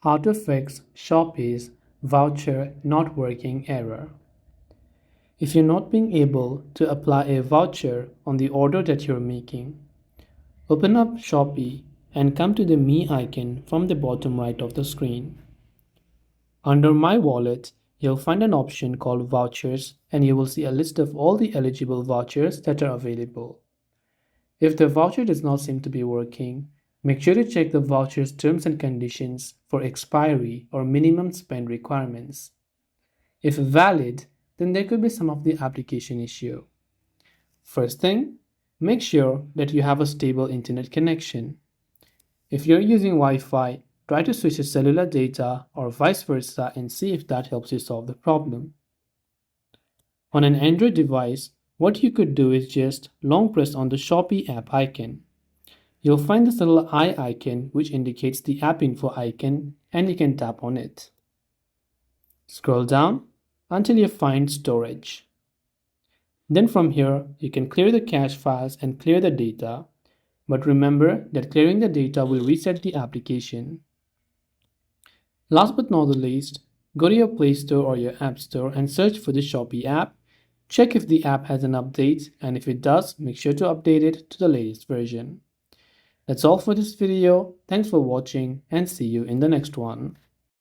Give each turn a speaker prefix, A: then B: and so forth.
A: How to fix Shopee's voucher not working error. If you're not being able to apply a voucher on the order that you're making, open up Shopee and come to the Me icon from the bottom right of the screen. Under My Wallet, you'll find an option called Vouchers and you will see a list of all the eligible vouchers that are available. If the voucher does not seem to be working, make sure to check the voucher's terms and conditions for expiry or minimum spend requirements. If valid, then there could be some of the application issue. First thing, make sure that you have a stable internet connection. If you're using Wi-Fi, try to switch to cellular data or vice versa and see if that helps you solve the problem. On an Android device, what you could do is just long press on the Shopee app icon. You'll find this little eye icon which indicates the app info icon and you can tap on it. Scroll down until you find storage. Then from here, you can clear the cache files and clear the data, but remember that clearing the data will reset the application. Last but not the least, go to your Play Store or your App Store and search for the Shopee app. Check if the app has an update, and if it does, make sure to update it to the latest version. That's all for this video. Thanks for watching and see you in the next one.